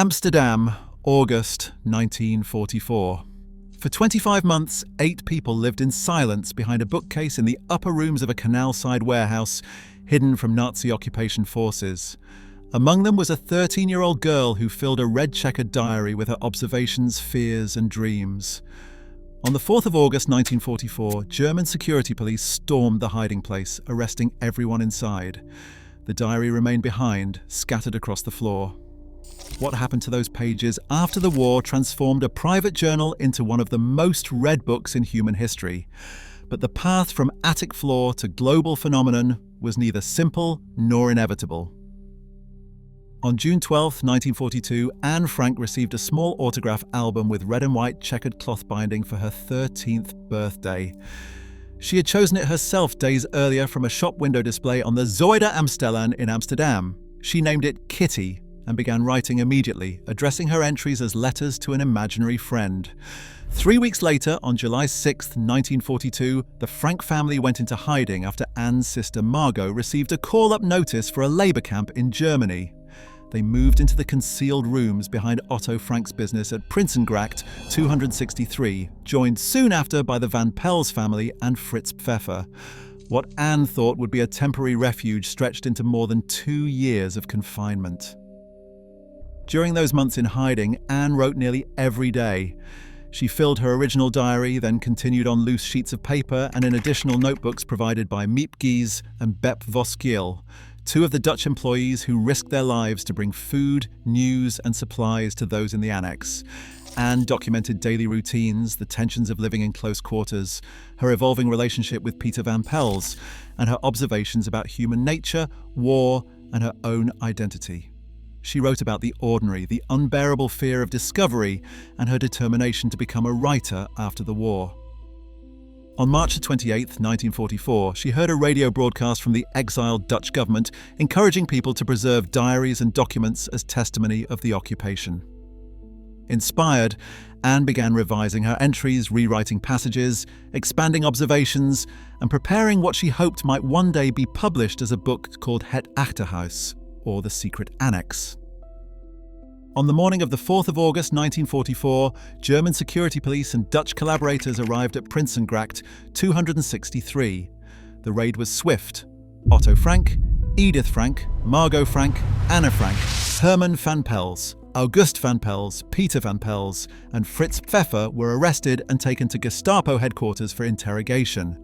Amsterdam, August 1944. For 25 months, 8 people lived in silence behind a bookcase in the upper rooms of a canal-side warehouse, hidden from Nazi occupation forces. Among them was a 13-year-old girl who filled a red-checkered diary with her observations, fears, and dreams. On the 4th of August 1944, German security police stormed the hiding place, arresting everyone inside. The diary remained behind, scattered across the floor. What happened to those pages after the war transformed a private journal into one of the most read books in human history. But the path from attic floor to global phenomenon was neither simple nor inevitable. On June 12, 1942, Anne Frank received a small autograph album with red and white checkered cloth binding for her 13th birthday. She had chosen it herself days earlier from a shop window display on the WW2 in Amsterdam. She named it Kitty and began writing immediately, addressing her entries as letters to an imaginary friend. 3 weeks later, on July 6, 1942, the Frank family went into hiding after Anne's sister Margot received a call-up notice for a labour camp in Germany. They moved into the concealed rooms behind Otto Frank's business at Prinsengracht 263, joined soon after by the Van Pels family and Fritz Pfeffer. What Anne thought would be a temporary refuge stretched into more than 2 years of confinement. During those months in hiding, Anne wrote nearly every day. She filled her original diary, then continued on loose sheets of paper and in additional notebooks provided by Miep Gies and Bep Voskiel, 2 of the Dutch employees who risked their lives to bring food, news and supplies to those in the annex. Anne documented daily routines, the tensions of living in close quarters, her evolving relationship with Peter Van Pels, and her observations about human nature, war, and her own identity. She wrote about the ordinary, the unbearable fear of discovery, and her determination to become a writer after the war. On March 28, 1944, she heard a radio broadcast from the exiled Dutch government encouraging people to preserve diaries and documents as testimony of the occupation. Inspired, Anne began revising her entries, rewriting passages, expanding observations, and preparing what she hoped might one day be published as a book called Het Achterhuis, or The Secret Annex. On the morning of the 4th of August 1944, German security police and Dutch collaborators arrived at Prinsengracht 263. The raid was swift. Otto Frank, Edith Frank, Margot Frank, Anne Frank, Herman Van Pels, August Van Pels, Peter Van Pels, and Fritz Pfeffer were arrested and taken to Gestapo headquarters for interrogation.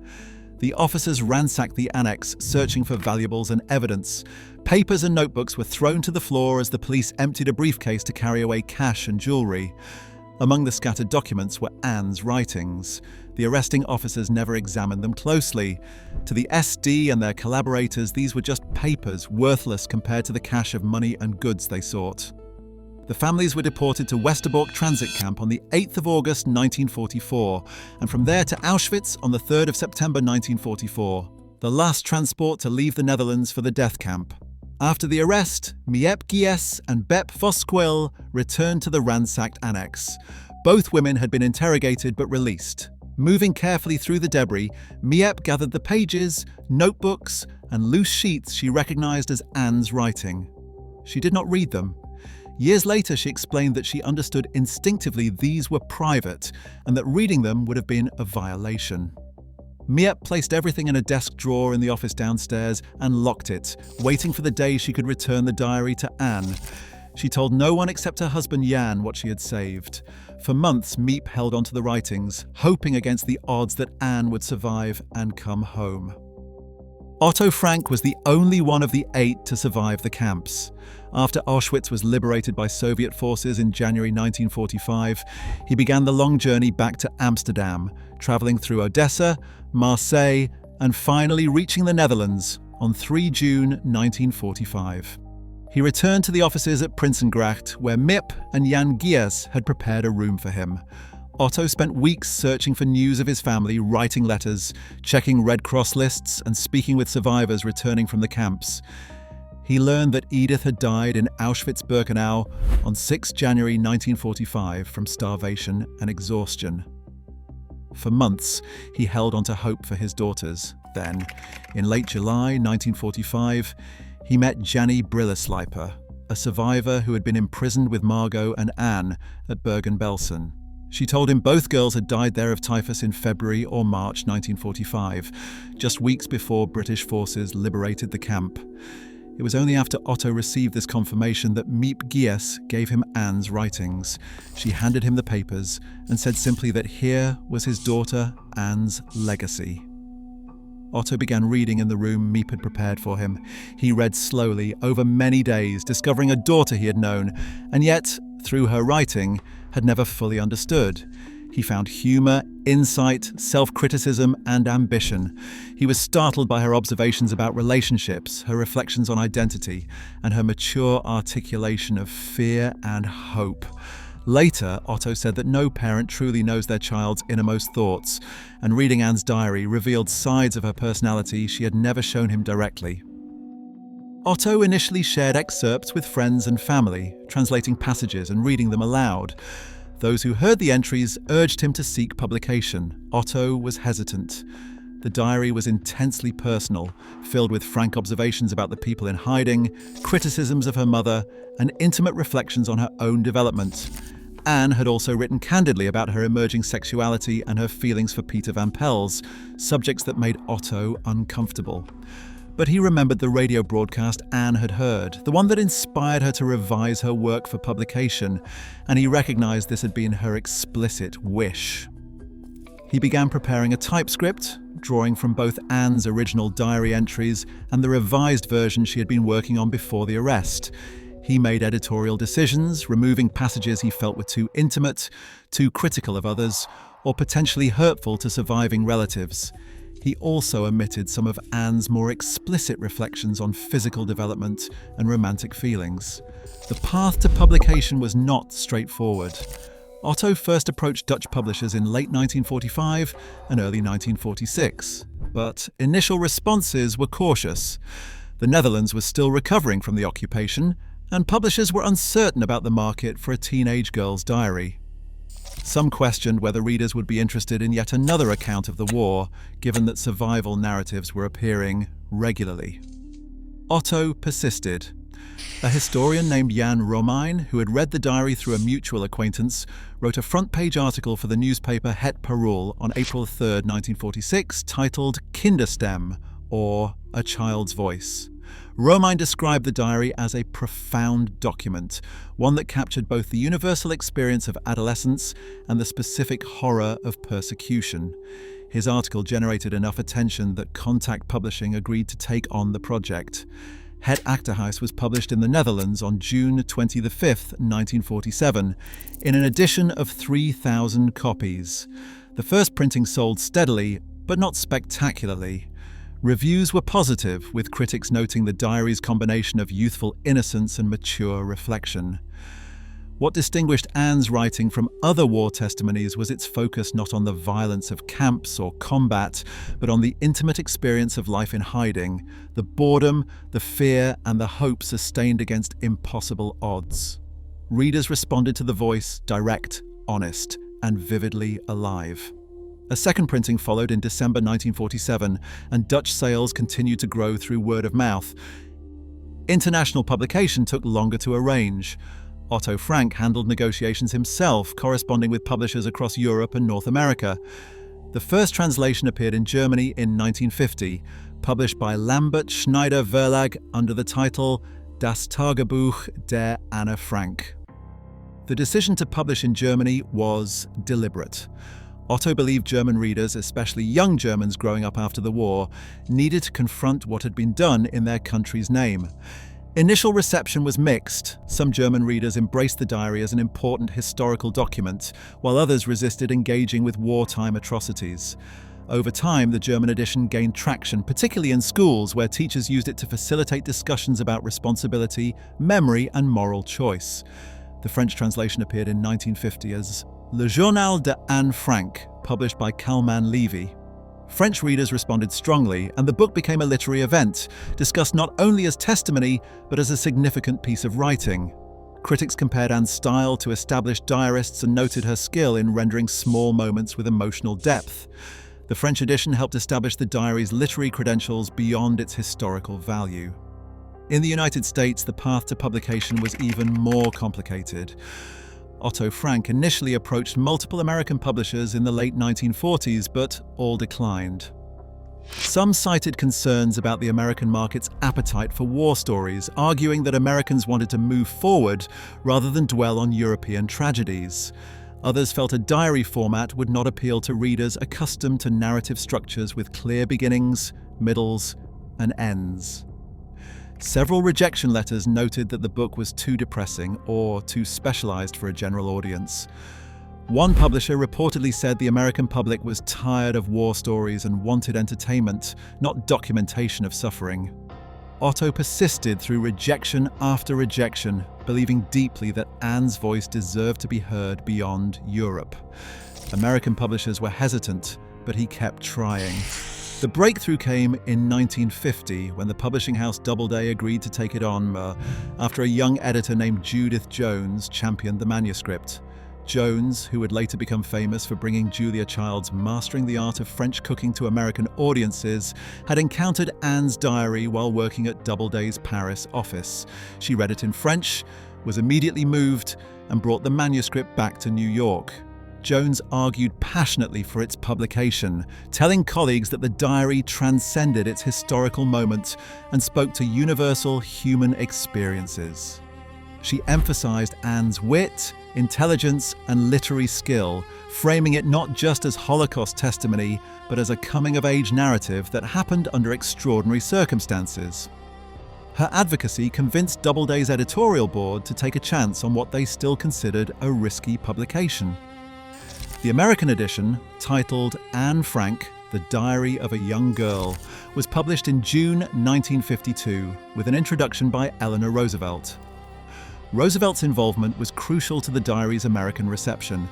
The officers ransacked the annex, searching for valuables and evidence. Papers and notebooks were thrown to the floor as the police emptied a briefcase to carry away cash and jewellery. Among the scattered documents were Anne's writings. The arresting officers never examined them closely. To the SD and their collaborators, these were just papers, worthless compared to the cache of money and goods they sought. The families were deported to Westerbork transit camp on the 8th of August 1944, and from there to Auschwitz on the 3rd of September 1944, the last transport to leave the Netherlands for the death camp. After the arrest, Miep Gies and Bep Voskiel returned to the ransacked annex. Both women had been interrogated but released. Moving carefully through the debris, Miep gathered the pages, notebooks, and loose sheets she recognized as Anne's writing. She did not read them. Years later, she explained that she understood instinctively these were private and that reading them would have been a violation. Miep placed everything in a desk drawer in the office downstairs and locked it, waiting for the day she could return the diary to Anne. She told no one except her husband Jan what she had saved. For months, Miep held onto the writings, hoping against the odds that Anne would survive and come home. Otto Frank was the only one of the 8 to survive the camps. After Auschwitz was liberated by Soviet forces in January 1945, he began the long journey back to Amsterdam, travelling through Odessa, Marseille, and finally reaching the Netherlands on 3 June 1945. He returned to the offices at Prinsengracht, where Miep and Jan Gies had prepared a room for him. Otto spent weeks searching for news of his family, writing letters, checking Red Cross lists, and speaking with survivors returning from the camps. He learned that Edith had died in Auschwitz-Birkenau on 6 January 1945 from starvation and exhaustion. For months, he held on to hope for his daughters. Then, in late July 1945, he met Jannie Brilleslijper, a a survivor who had been imprisoned with Margot and Anne at Bergen-Belsen. She told him both girls had died there of typhus in February or March 1945, just weeks before British forces liberated the camp. It was only after Otto received this confirmation that Miep Gies gave him Anne's writings. She handed him the papers and said simply that here was his daughter Anne's legacy. Otto began reading in the room Miep had prepared for him. He read slowly, over many days, discovering a daughter he had known, and yet, through her writing, had never fully understood. He found humour, insight, self-criticism, and ambition. He was startled by her observations about relationships, her reflections on identity, and her mature articulation of fear and hope. Later, Otto said that no parent truly knows their child's innermost thoughts, and reading Anne's diary revealed sides of her personality she had never shown him directly. Otto initially shared excerpts with friends and family, translating passages and reading them aloud. Those who heard the entries urged him to seek publication. Otto was hesitant. The diary was intensely personal, filled with frank observations about the people in hiding, criticisms of her mother, and intimate reflections on her own development. Anne had also written candidly about her emerging sexuality and her feelings for Peter Van Pels, subjects that made Otto uncomfortable. But he remembered the radio broadcast Anne had heard, the one that inspired her to revise her work for publication, and he recognized this had been her explicit wish. He began preparing a typescript, drawing from both Anne's original diary entries and the revised version she had been working on before the arrest. He made editorial decisions, removing passages he felt were too intimate, too critical of others, or potentially hurtful to surviving relatives. He also omitted some of Anne's more explicit reflections on physical development and romantic feelings. The path to publication was not straightforward. Otto first approached Dutch publishers in late 1945 and early 1946, but initial responses were cautious. The Netherlands was still recovering from the occupation, and publishers were uncertain about the market for a teenage girl's diary. Some questioned whether readers would be interested in yet another account of the war, given that survival narratives were appearing regularly. Otto persisted. A historian named Jan Romein, who had read the diary through a mutual acquaintance, wrote a front-page article for the newspaper Het Parool on April 3, 1946, titled Kinderstem, or A Child's Voice. Romein described the diary as a profound document, one that captured both the universal experience of adolescence and the specific horror of persecution. His article generated enough attention that Contact Publishing agreed to take on the project. Het Achterhuis was published in the Netherlands on June 25, 1947, in an edition of 3,000 copies. The first printing sold steadily, but not spectacularly. Reviews were positive, with critics noting the diary's combination of youthful innocence and mature reflection. What distinguished Anne's writing from other war testimonies was its focus not on the violence of camps or combat, but on the intimate experience of life in hiding, the boredom, the fear, and the hope sustained against impossible odds. Readers responded to the voice direct, honest, and vividly alive. A second printing followed in December 1947, and Dutch sales continued to grow through word of mouth. International publication took longer to arrange. Otto Frank handled negotiations himself, corresponding with publishers across Europe and North America. The first translation appeared in Germany in 1950, published by Lambert Schneider Verlag under the title Das Tagebuch der Anne Frank. The decision to publish in Germany was deliberate. Otto believed German readers, especially young Germans growing up after the war, needed to confront what had been done in their country's name. Initial reception was mixed. Some German readers embraced the diary as an important historical document, while others resisted engaging with wartime atrocities. Over time, the German edition gained traction, particularly in schools, where teachers used it to facilitate discussions about responsibility, memory, and moral choice. The French translation appeared in 1950 as Le Journal de Anne Frank, published by Kalman Levy. French readers responded strongly, and the book became a literary event, discussed not only as testimony, but as a significant piece of writing. Critics compared Anne's style to established diarists and noted her skill in rendering small moments with emotional depth. The French edition helped establish the diary's literary credentials beyond its historical value. In the United States, the path to publication was even more complicated. Otto Frank initially approached multiple American publishers in the late 1940s, but all declined. Some cited concerns about the American market's appetite for war stories, arguing that Americans wanted to move forward rather than dwell on European tragedies. Others felt a diary format would not appeal to readers accustomed to narrative structures with clear beginnings, middles, and ends. Several rejection letters noted that the book was too depressing or too specialized for a general audience. One publisher reportedly said the American public was tired of war stories and wanted entertainment, not documentation of suffering. Otto persisted through rejection after rejection, believing deeply that Anne's voice deserved to be heard beyond Europe. American publishers were hesitant, but he kept trying. The breakthrough came in 1950 when the publishing house Doubleday agreed to take it on after a young editor named Judith Jones championed the manuscript. Jones, who would later become famous for bringing Julia Child's Mastering the Art of French Cooking to American audiences, had encountered Anne's diary while working at Doubleday's Paris office. She read it in French, was immediately moved, and brought the manuscript back to New York. Jones argued passionately for its publication, telling colleagues that the diary transcended its historical moment and spoke to universal human experiences. She emphasized Anne's wit, intelligence, and literary skill, framing it not just as Holocaust testimony, but as a coming-of-age narrative that happened under extraordinary circumstances. Her advocacy convinced Doubleday's editorial board to take a chance on what they still considered a risky publication. The American edition, titled Anne Frank, The Diary of a Young Girl, was published in June 1952 with an introduction by Eleanor Roosevelt. Roosevelt's involvement was crucial to the diary's American reception.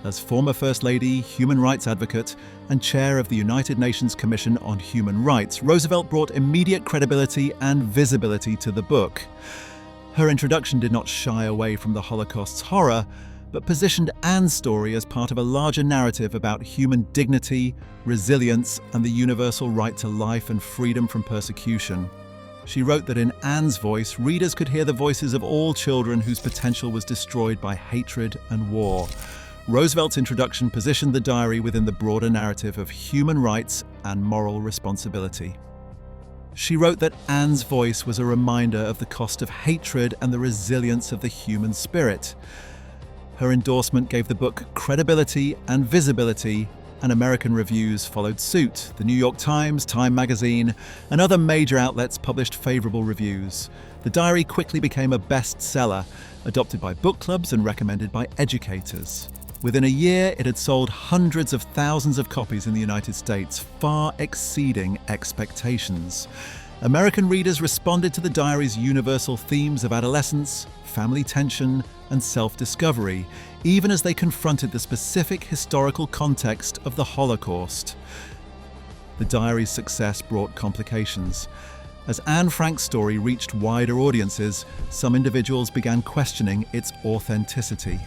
As former First Lady, human rights advocate, and chair of the United Nations Commission on Human Rights, Roosevelt brought immediate credibility and visibility to the book. Her introduction did not shy away from the Holocaust's horror, but positioned Anne's story as part of a larger narrative about human dignity, resilience, and the universal right to life and freedom from persecution. She wrote that in Anne's voice, readers could hear the voices of all children whose potential was destroyed by hatred and war. Roosevelt's introduction positioned the diary within the broader narrative of human rights and moral responsibility. She wrote that Anne's voice was a reminder of the cost of hatred and the resilience of the human spirit. Her endorsement gave the book credibility and visibility, and American reviews followed suit. The New York Times, Time magazine, and other major outlets published favorable reviews. The diary quickly became a bestseller, adopted by book clubs and recommended by educators. Within a year, it had sold hundreds of thousands of copies in the United States, far exceeding expectations. American readers responded to the diary's universal themes of adolescence, family tension, and self-discovery, even as they confronted the specific historical context of the Holocaust. The diary's success brought complications. As Anne Frank's story reached wider audiences, some individuals began questioning its authenticity.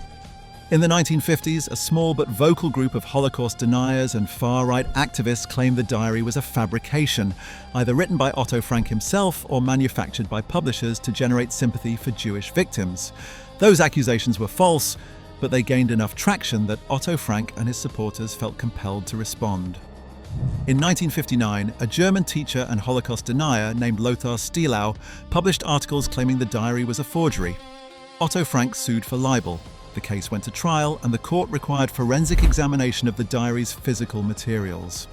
In the 1950s, a small but vocal group of Holocaust deniers and far-right activists claimed the diary was a fabrication, either written by Otto Frank himself or manufactured by publishers to generate sympathy for Jewish victims. Those accusations were false, but they gained enough traction that Otto Frank and his supporters felt compelled to respond. In 1959, a German teacher and Holocaust denier named Lothar Stielau published articles claiming the diary was a forgery. Otto Frank sued for libel. The case went to trial, and the court required forensic examination of the diary's physical materials.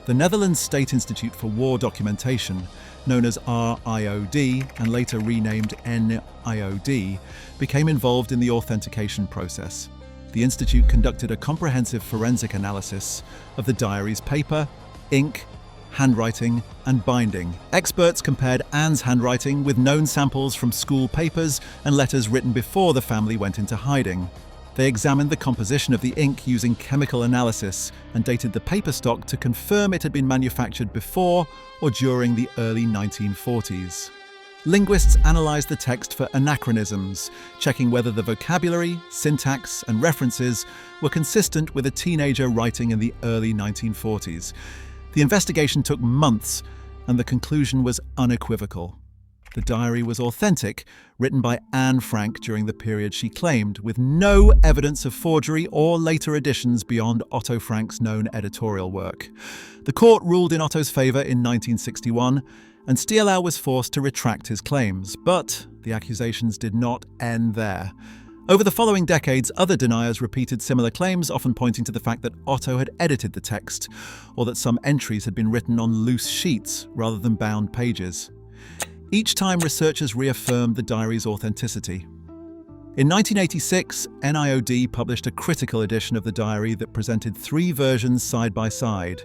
The Netherlands State Institute for War Documentation, known as RIOD and later renamed NIOD, became involved in the authentication process. The institute conducted a comprehensive forensic analysis of the diary's paper, ink, handwriting, and binding. Experts compared Anne's handwriting with known samples from school papers and letters written before the family went into hiding. They examined the composition of the ink using chemical analysis and dated the paper stock to confirm it had been manufactured before or during the early 1940s. Linguists analysed the text for anachronisms, checking whether the vocabulary, syntax, and references were consistent with a teenager writing in the early 1940s. The investigation took months, and the conclusion was unequivocal. The diary was authentic, written by Anne Frank during the period she claimed, with no evidence of forgery or later additions beyond Otto Frank's known editorial work. The court ruled in Otto's favour in 1961, and Stielau was forced to retract his claims, but the accusations did not end there. Over the following decades, other deniers repeated similar claims, often pointing to the fact that Otto had edited the text, or that some entries had been written on loose sheets rather than bound pages. Each time, researchers reaffirmed the diary's authenticity. In 1986, NIOD published a critical edition of the diary that presented 3 versions side by side: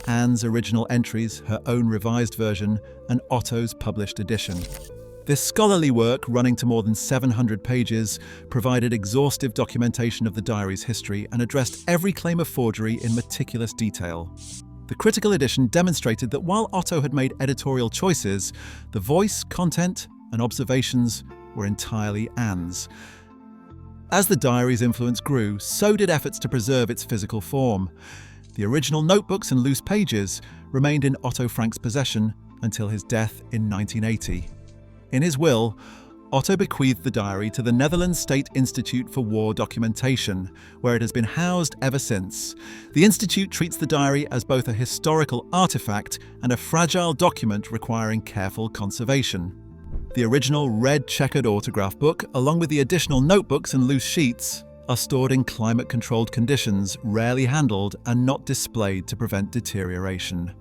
Anne's original entries, her own revised version, and Otto's published edition. This scholarly work, running to more than 700 pages, provided exhaustive documentation of the diary's history and addressed every claim of forgery in meticulous detail. The critical edition demonstrated that while Otto had made editorial choices, the voice, content, and observations were entirely Anne's. As the diary's influence grew, so did efforts to preserve its physical form. The original notebooks and loose pages remained in Otto Frank's possession until his death in 1980. In his will, Otto bequeathed the diary to the Netherlands State Institute for War Documentation, where it has been housed ever since. The institute treats the diary as both a historical artifact and a fragile document requiring careful conservation. The original red-checkered autograph book, along with the additional notebooks and loose sheets, are stored in climate-controlled conditions, rarely handled and not displayed to prevent deterioration.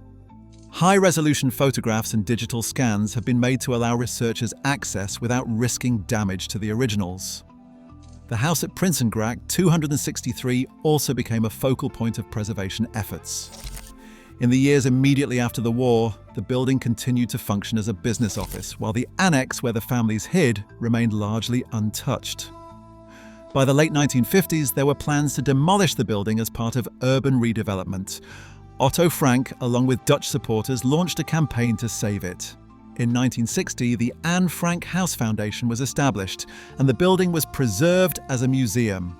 High-resolution photographs and digital scans have been made to allow researchers access without risking damage to the originals. The house at Prinsengracht 263 also became a focal point of preservation efforts. In the years immediately after the war, the building continued to function as a business office, while the annex where the families hid remained largely untouched. By the late 1950s, there were plans to demolish the building as part of urban redevelopment. Otto Frank, along with Dutch supporters, launched a campaign to save it. In 1960, the Anne Frank House Foundation was established, and the building was preserved as a museum.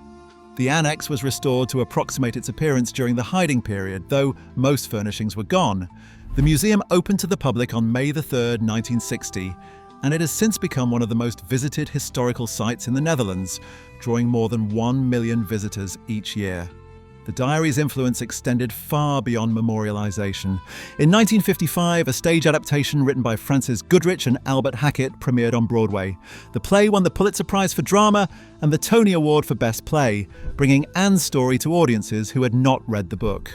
The annex was restored to approximate its appearance during the hiding period, though most furnishings were gone. The museum opened to the public on May 3, 1960, and it has since become one of the most visited historical sites in the Netherlands, drawing more than 1 million visitors each year. The diary's influence extended far beyond memorialization. In 1955, a stage adaptation written by Francis Goodrich and Albert Hackett premiered on Broadway. The play won the Pulitzer Prize for Drama and the Tony Award for Best Play, bringing Anne's story to audiences who had not read the book.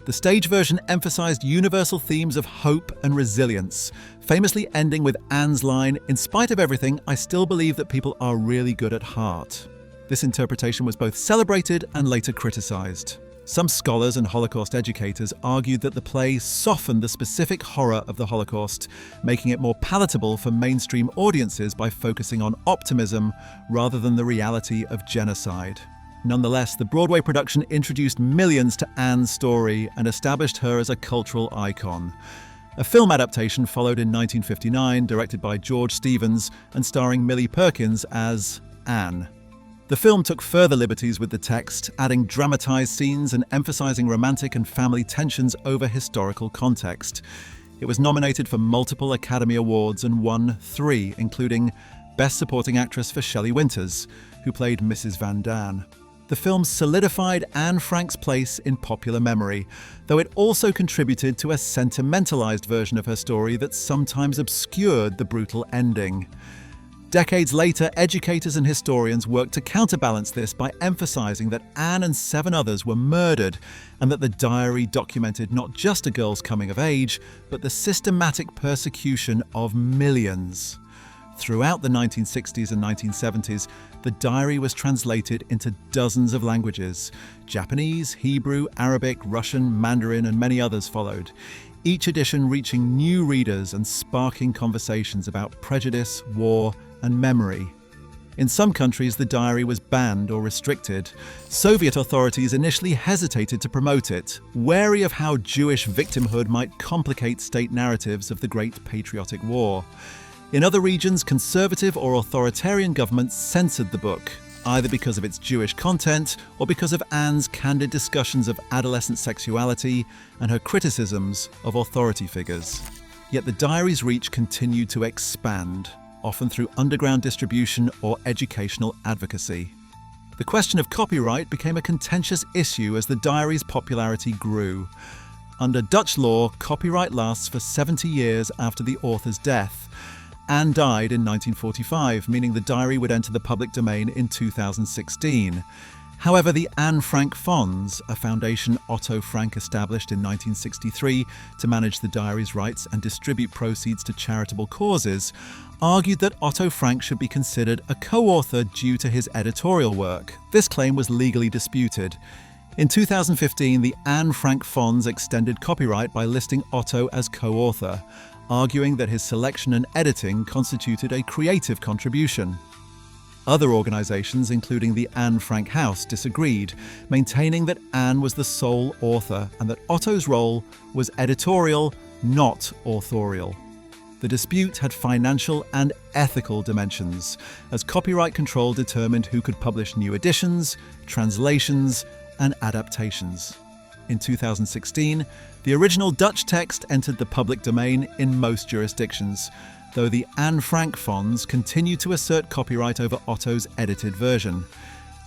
The stage version emphasized universal themes of hope and resilience, famously ending with Anne's line, "In spite of everything, I still believe that people are really good at heart." This interpretation was both celebrated and later criticized. Some scholars and Holocaust educators argued that the play softened the specific horror of the Holocaust, making it more palatable for mainstream audiences by focusing on optimism rather than the reality of genocide. Nonetheless, the Broadway production introduced millions to Anne's story and established her as a cultural icon. A film adaptation followed in 1959, directed by George Stevens and starring Millie Perkins as Anne. The film took further liberties with the text, adding dramatized scenes and emphasizing romantic and family tensions over historical context. It was nominated for multiple Academy Awards and won 3, including Best Supporting Actress for Shelley Winters, who played Mrs. Van Daan. The film solidified Anne Frank's place in popular memory, though it also contributed to a sentimentalized version of her story that sometimes obscured the brutal ending. Decades later, educators and historians worked to counterbalance this by emphasizing that Anne and 7 others were murdered, and that the diary documented not just a girl's coming of age, but the systematic persecution of millions. Throughout the 1960s and 1970s, the diary was translated into dozens of languages. Japanese, Hebrew, Arabic, Russian, Mandarin, and many others followed. Each edition reaching new readers and sparking conversations about prejudice, war, and memory. In some countries, the diary was banned or restricted. Soviet authorities initially hesitated to promote it, wary of how Jewish victimhood might complicate state narratives of the Great Patriotic War. In other regions, conservative or authoritarian governments censored the book, either because of its Jewish content or because of Anne's candid discussions of adolescent sexuality and her criticisms of authority figures. Yet the diary's reach continued to expand, often through underground distribution or educational advocacy. The question of copyright became a contentious issue as the diary's popularity grew. Under Dutch law, copyright lasts for 70 years after the author's death. Anne died in 1945, meaning the diary would enter the public domain in 2016. However, the Anne Frank Fonds, a foundation Otto Frank established in 1963 to manage the diary's rights and distribute proceeds to charitable causes, argued that Otto Frank should be considered a co-author due to his editorial work. This claim was legally disputed. In 2015, the Anne Frank Fonds extended copyright by listing Otto as co-author, arguing that his selection and editing constituted a creative contribution. Other organisations, including the Anne Frank House, disagreed, maintaining that Anne was the sole author and that Otto's role was editorial, not authorial. The dispute had financial and ethical dimensions, as copyright control determined who could publish new editions, translations, and adaptations. In 2016, the original Dutch text entered the public domain in most jurisdictions, though the Anne Frank Fonds continued to assert copyright over Otto's edited version.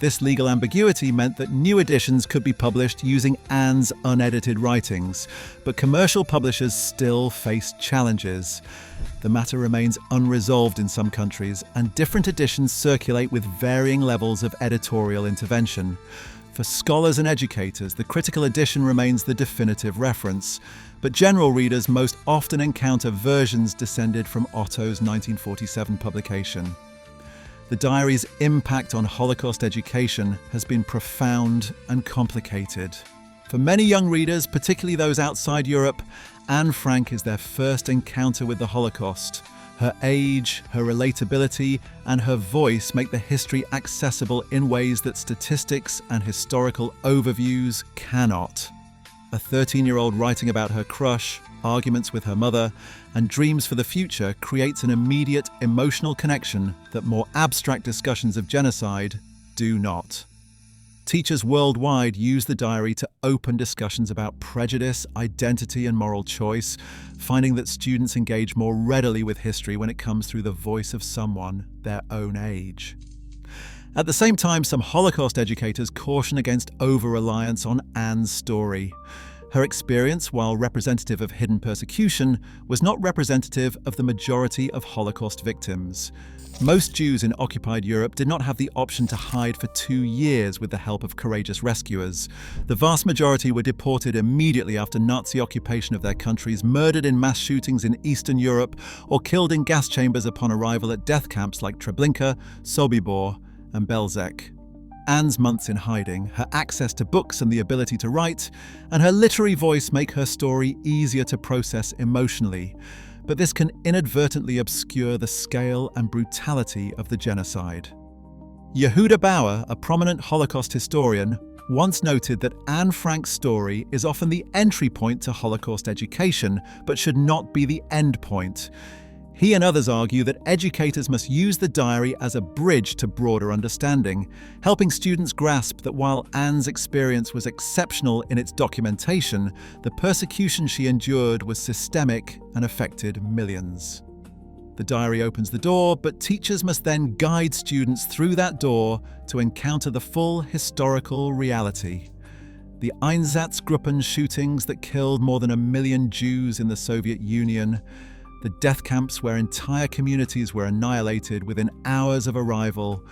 This legal ambiguity meant that new editions could be published using Anne's unedited writings, but commercial publishers still faced challenges. The matter remains unresolved in some countries, and different editions circulate with varying levels of editorial intervention. For scholars and educators, the critical edition remains the definitive reference, but general readers most often encounter versions descended from Otto's 1947 publication. The diary's impact on Holocaust education has been profound and complicated. For many young readers, particularly those outside Europe, Anne Frank is their first encounter with the Holocaust. Her age, her relatability, and her voice make the history accessible in ways that statistics and historical overviews cannot. A 13-year-old writing about her crush, arguments with her mother, and dreams for the future creates an immediate emotional connection that more abstract discussions of genocide do not. Teachers worldwide use the diary to open discussions about prejudice, identity, and moral choice, finding that students engage more readily with history when it comes through the voice of someone their own age. At the same time, some Holocaust educators caution against over-reliance on Anne's story. Her experience, while representative of hidden persecution, was not representative of the majority of Holocaust victims. Most Jews in occupied Europe did not have the option to hide for 2 years with the help of courageous rescuers. The vast majority were deported immediately after Nazi occupation of their countries, murdered in mass shootings in Eastern Europe, or killed in gas chambers upon arrival at death camps like Treblinka, Sobibor, and Belzec. Anne's months in hiding, her access to books and the ability to write, and her literary voice make her story easier to process emotionally. But this can inadvertently obscure the scale and brutality of the genocide. Yehuda Bauer, a prominent Holocaust historian, once noted that Anne Frank's story is often the entry point to Holocaust education, but should not be the end point. He and others argue that educators must use the diary as a bridge to broader understanding, helping students grasp that while Anne's experience was exceptional in its documentation, the persecution she endured was systemic and affected millions. The diary opens the door, but teachers must then guide students through that door to encounter the full historical reality. The Einsatzgruppen shootings that killed more than 1 million Jews in the Soviet Union, the death camps where entire communities were annihilated within hours of arrival,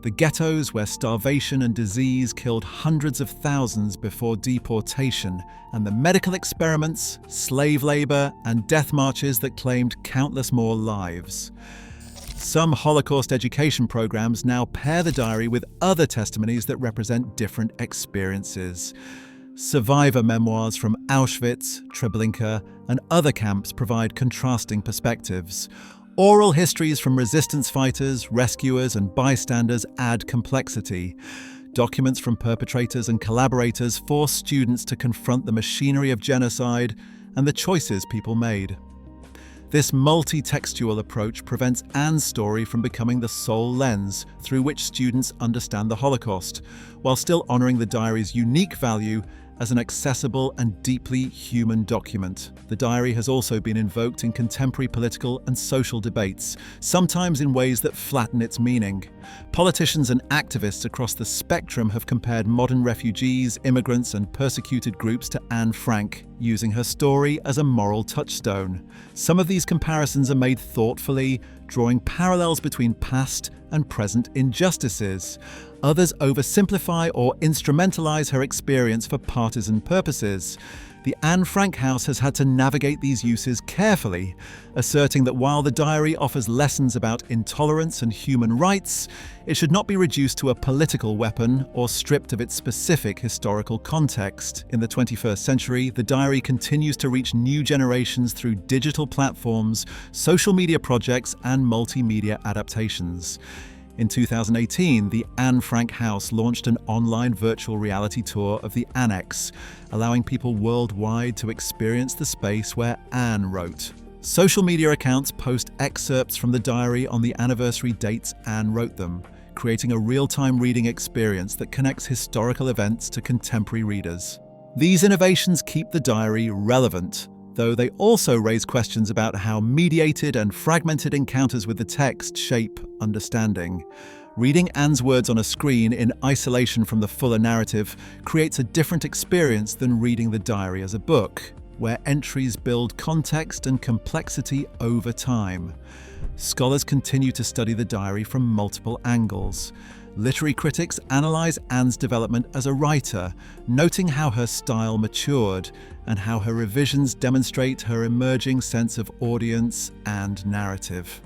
the ghettos where starvation and disease killed hundreds of thousands before deportation, and the medical experiments, slave labor, and death marches that claimed countless more lives. Some Holocaust education programs now pair the diary with other testimonies that represent different experiences. Survivor memoirs from Auschwitz, Treblinka, and other camps provide contrasting perspectives. Oral histories from resistance fighters, rescuers, and bystanders add complexity. Documents from perpetrators and collaborators force students to confront the machinery of genocide and the choices people made. This multi-textual approach prevents Anne's story from becoming the sole lens through which students understand the Holocaust, while still honoring the diary's unique value as an accessible and deeply human document. The diary has also been invoked in contemporary political and social debates, sometimes in ways that flatten its meaning. Politicians and activists across the spectrum have compared modern refugees, immigrants, and persecuted groups to Anne Frank, using her story as a moral touchstone. Some of these comparisons are made thoughtfully, drawing parallels between past and present injustices. Others oversimplify or instrumentalize her experience for partisan purposes. The Anne Frank house has had to navigate these uses carefully, asserting that while the diary offers lessons about intolerance and human rights, it should not be reduced to a political weapon or stripped of its specific historical context. In the 21st century, the diary continues to reach new generations through digital platforms, social media projects, and multimedia adaptations. In 2018, the Anne Frank House launched an online virtual reality tour of the Annex, allowing people worldwide to experience the space where Anne wrote. Social media accounts post excerpts from the diary on the anniversary dates Anne wrote them, creating a real-time reading experience that connects historical events to contemporary readers. These innovations keep the diary relevant, though they also raise questions about how mediated and fragmented encounters with the text shape understanding. Reading Anne's words on a screen in isolation from the fuller narrative creates a different experience than reading the diary as a book, where entries build context and complexity over time. Scholars continue to study the diary from multiple angles. Literary critics analyze Anne's development as a writer, noting how her style matured and how her revisions demonstrate her emerging sense of audience and narrative.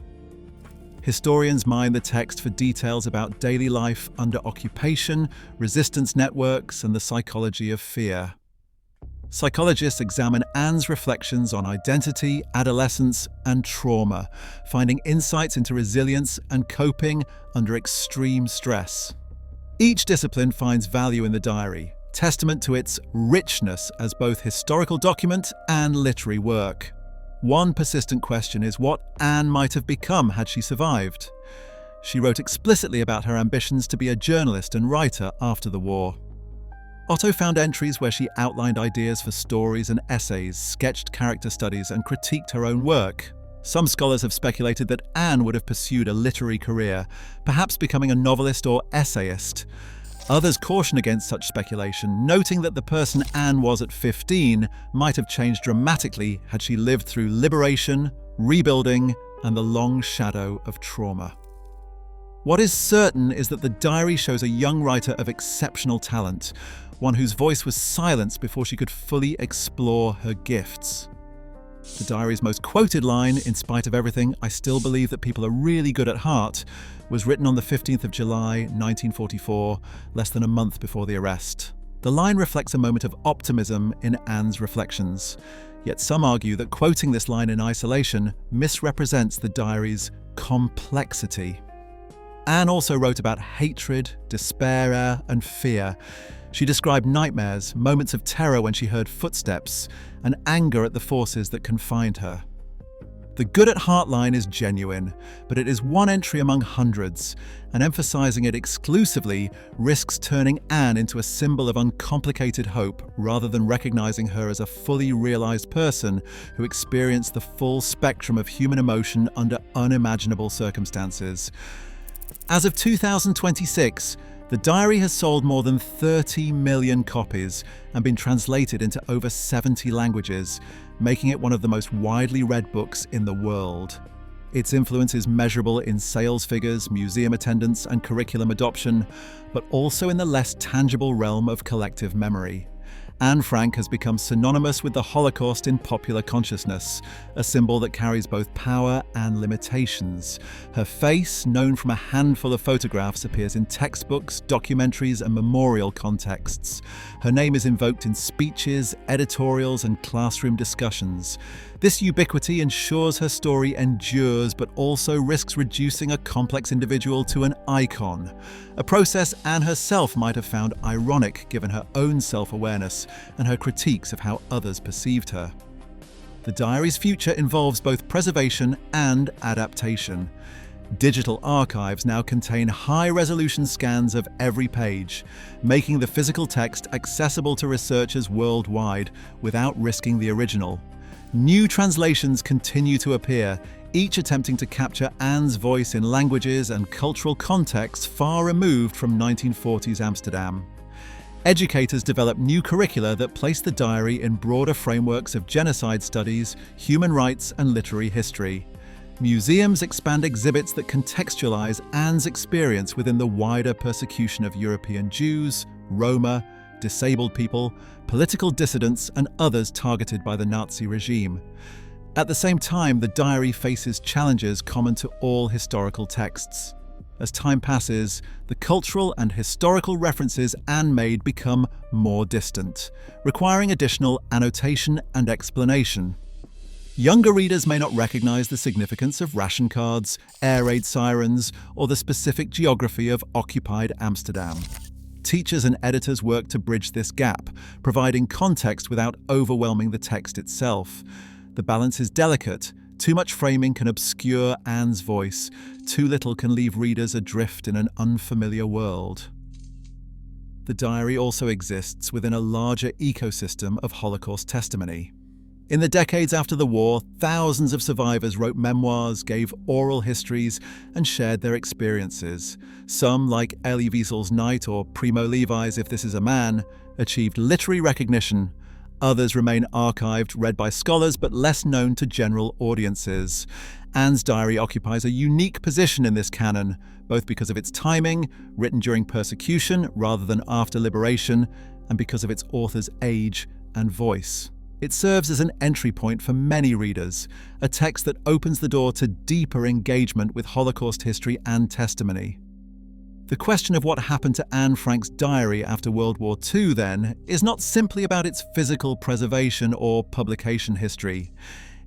Historians mine the text for details about daily life under occupation, resistance networks, and the psychology of fear. Psychologists examine Anne's reflections on identity, adolescence, and trauma, finding insights into resilience and coping under extreme stress. Each discipline finds value in the diary, testament to its richness as both historical document and literary work. One persistent question is what Anne might have become had she survived. She wrote explicitly about her ambitions to be a journalist and writer after the war. Otto found entries where she outlined ideas for stories and essays, sketched character studies, and critiqued her own work. Some scholars have speculated that Anne would have pursued a literary career, perhaps becoming a novelist or essayist. Others caution against such speculation, noting that the person Anne was at 15 might have changed dramatically had she lived through liberation, rebuilding, and the long shadow of trauma. What is certain is that the diary shows a young writer of exceptional talent, one whose voice was silenced before she could fully explore her gifts. The diary's most quoted line, "In spite of everything, I still believe that people are really good at heart," was written on the 15th of July, 1944, less than a month before the arrest. The line reflects a moment of optimism in Anne's reflections, yet some argue that quoting this line in isolation misrepresents the diary's complexity. Anne also wrote about hatred, despair, and fear. She described nightmares, moments of terror when she heard footsteps, and anger at the forces that confined her. The good at heart line is genuine, but it is one entry among hundreds, and emphasizing it exclusively risks turning Anne into a symbol of uncomplicated hope rather than recognizing her as a fully realized person who experienced the full spectrum of human emotion under unimaginable circumstances. As of 2026, the diary has sold more than 30 million copies and been translated into over 70 languages, making it one of the most widely read books in the world. Its influence is measurable in sales figures, museum attendance, and curriculum adoption, but also in the less tangible realm of collective memory. Anne Frank has become synonymous with the Holocaust in popular consciousness, a symbol that carries both power and limitations. Her face, known from a handful of photographs, appears in textbooks, documentaries, and memorial contexts. Her name is invoked in speeches, editorials, and classroom discussions. This ubiquity ensures her story endures, but also risks reducing a complex individual to an icon, a process Anne herself might have found ironic given her own self-awareness and her critiques of how others perceived her. The diary's future involves both preservation and adaptation. Digital archives now contain high-resolution scans of every page, making the physical text accessible to researchers worldwide without risking the original. New translations continue to appear, each attempting to capture Anne's voice in languages and cultural contexts far removed from 1940s Amsterdam. Educators develop new curricula that place the diary in broader frameworks of genocide studies, human rights, and literary history. Museums expand exhibits that contextualize Anne's experience within the wider persecution of European Jews, Roma, disabled people, political dissidents, and others targeted by the Nazi regime. At the same time, the diary faces challenges common to all historical texts. As time passes, the cultural and historical references Anne made become more distant, requiring additional annotation and explanation. Younger readers may not recognize the significance of ration cards, air raid sirens, or the specific geography of occupied Amsterdam. Teachers and editors work to bridge this gap, providing context without overwhelming the text itself. The balance is delicate. Too much framing can obscure Anne's voice. Too little can leave readers adrift in an unfamiliar world. The diary also exists within a larger ecosystem of Holocaust testimony. In the decades after the war, thousands of survivors wrote memoirs, gave oral histories, and shared their experiences. Some, like Elie Wiesel's Night or Primo Levi's If This Is a Man, achieved literary recognition. Others remain archived, read by scholars, but less known to general audiences. Anne's diary occupies a unique position in this canon, both because of its timing, written during persecution rather than after liberation, and because of its author's age and voice. It serves as an entry point for many readers, a text that opens the door to deeper engagement with Holocaust history and testimony. The question of what happened to Anne Frank's diary after World War II, then, is not simply about its physical preservation or publication history.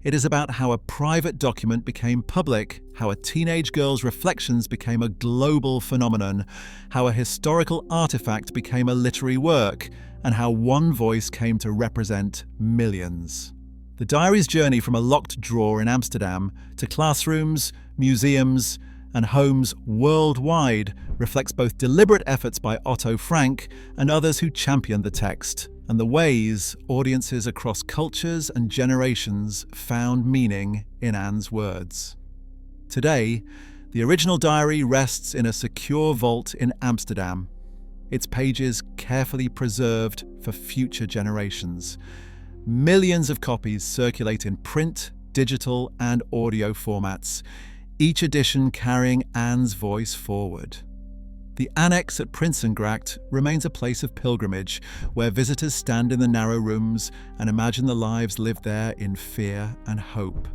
It is about how a private document became public, how a teenage girl's reflections became a global phenomenon, how a historical artifact became a literary work, and how one voice came to represent millions. The diary's journey from a locked drawer in Amsterdam to classrooms, museums, and homes worldwide reflects both deliberate efforts by Otto Frank and others who championed the text, and the ways audiences across cultures and generations found meaning in Anne's words. Today, the original diary rests in a secure vault in Amsterdam, its pages carefully preserved for future generations. Millions of copies circulate in print, digital, and audio formats, each edition carrying Anne's voice forward. The annex at Prinsengracht remains a place of pilgrimage, where visitors stand in the narrow rooms and imagine the lives lived there in fear and hope.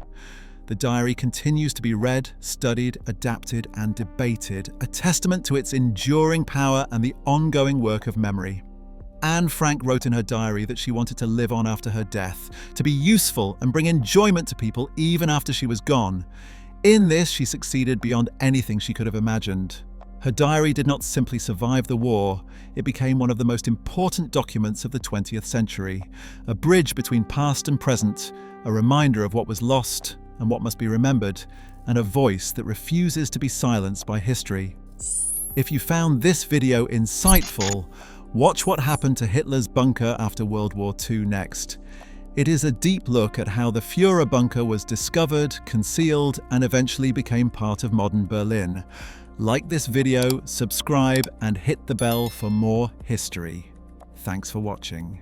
The diary continues to be read, studied, adapted, and debated, a testament to its enduring power and the ongoing work of memory. Anne Frank wrote in her diary that she wanted to live on after her death, to be useful and bring enjoyment to people even after she was gone. In this, she succeeded beyond anything she could have imagined. Her diary did not simply survive the war, it became one of the most important documents of the 20th century, a bridge between past and present, a reminder of what was lost and what must be remembered, and a voice that refuses to be silenced by history. If you found this video insightful, watch what happened to Hitler's bunker after World War II next. It is a deep look at how the Führer bunker was discovered, concealed, and eventually became part of modern Berlin. Like this video, subscribe, and hit the bell for more history. Thanks for watching.